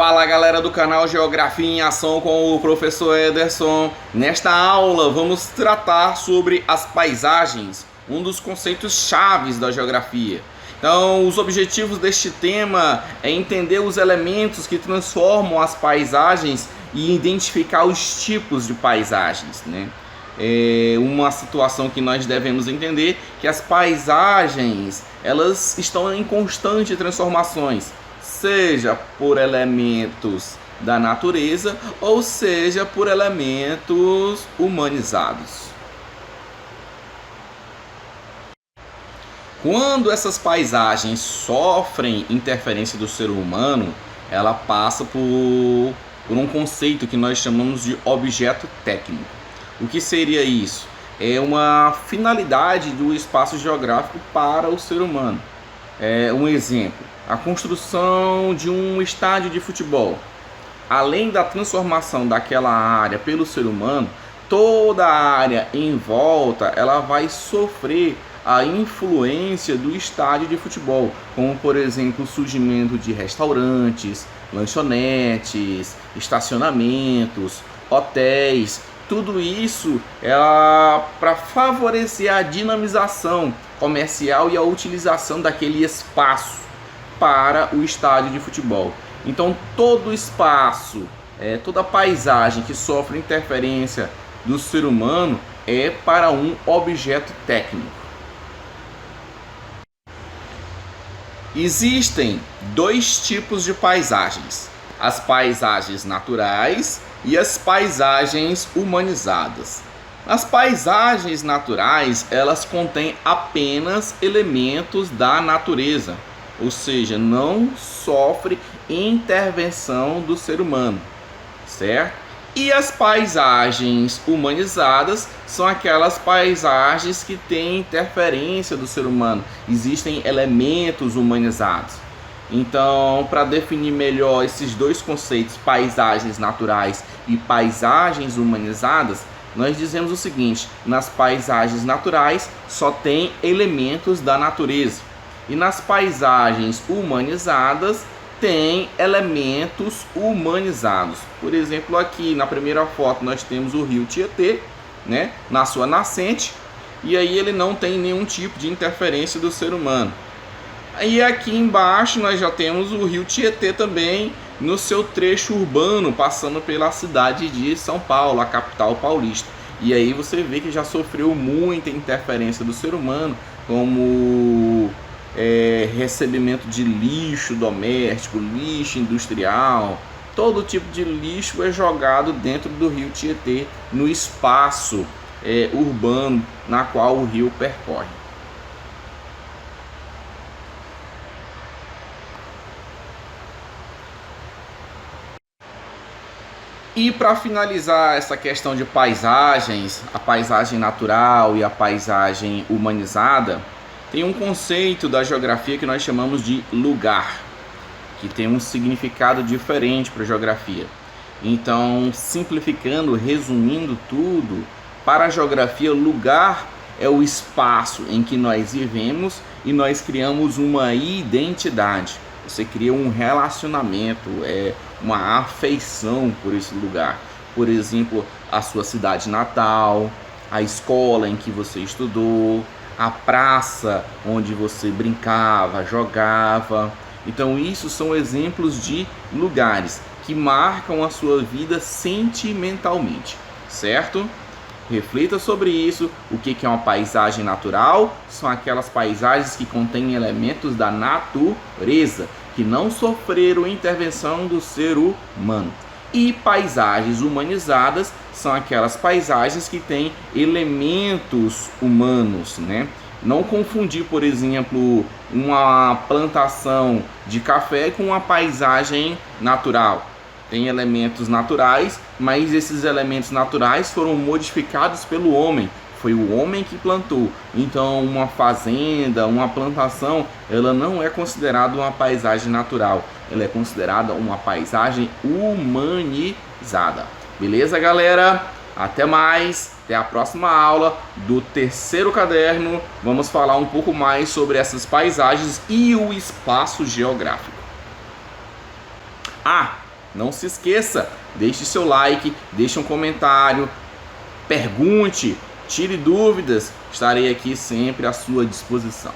Fala galera do canal Geografia em Ação com o professor Ederson. Nesta aula vamos tratar sobre as paisagens, um dos conceitos chaves da geografia. Então, os objetivos deste tema é entender os elementos que transformam as paisagens e identificar os tipos de paisagens, né? É uma situação que nós devemos entender que as paisagens, elas estão em constante transformações, seja por elementos da natureza ou seja por elementos humanizados. Quando essas paisagens sofrem interferência do ser humano, ela passa por um conceito que nós chamamos de objeto técnico. O que seria isso? É uma finalidade do espaço geográfico para o ser humano. Um exemplo, a construção de um estádio de futebol. Além da transformação daquela área pelo ser humano, toda a área em volta ela vai sofrer a influência do estádio de futebol, como por exemplo o surgimento de restaurantes, lanchonetes, estacionamentos, hotéis. Tudo isso é para favorecer a dinamização comercial e a utilização daquele espaço para o estádio de futebol. Então todo espaço, toda paisagem que sofre interferência do ser humano é para um objeto técnico. Existem dois tipos de paisagens: as paisagens naturais e as paisagens humanizadas. As paisagens naturais, elas contêm apenas elementos da natureza, ou seja, não sofre intervenção do ser humano, certo? E as paisagens humanizadas são aquelas paisagens que têm interferência do ser humano, existem elementos humanizados. Então, para definir melhor esses dois conceitos, paisagens naturais e paisagens humanizadas, nós dizemos o seguinte: nas paisagens naturais só tem elementos da natureza, e nas paisagens humanizadas tem elementos humanizados. Por exemplo, aqui na primeira foto nós temos o rio Tietê, né, na sua nascente, e aí ele não tem nenhum tipo de interferência do ser humano. E aqui embaixo nós já temos o rio Tietê também no seu trecho urbano, passando pela cidade de São Paulo, a capital paulista. E aí você vê que já sofreu muita interferência do ser humano, como recebimento de lixo doméstico, lixo industrial. Todo tipo de lixo é jogado dentro do rio Tietê, no espaço urbano na qual o rio percorre. E para finalizar essa questão de paisagens, a paisagem natural e a paisagem humanizada, tem um conceito da geografia que nós chamamos de lugar, que tem um significado diferente para a geografia. Então, simplificando, resumindo tudo, para a geografia, lugar é o espaço em que nós vivemos e nós criamos uma identidade. Você cria um relacionamento, uma afeição por esse lugar. Por exemplo, a sua cidade natal, a escola em que você estudou, a praça onde você brincava, jogava. Então isso são exemplos de lugares que marcam a sua vida sentimentalmente, certo? Reflita sobre isso. O que é uma paisagem natural? São aquelas paisagens que contêm elementos da natureza, que não sofreram intervenção do ser humano. E paisagens humanizadas são aquelas paisagens que têm elementos humanos, né? Não confundir, por exemplo, uma plantação de café com uma paisagem natural. Tem elementos naturais, mas esses elementos naturais foram modificados pelo homem. Foi o homem que plantou. Então, uma fazenda, uma plantação, ela não é considerada uma paisagem natural. Ela é considerada uma paisagem humanizada. Beleza, galera? Até mais. Até a próxima aula do terceiro caderno. Vamos falar um pouco mais sobre essas paisagens e o espaço geográfico. Não se esqueça, deixe seu like, deixe um comentário, pergunte, tire dúvidas, estarei aqui sempre à sua disposição.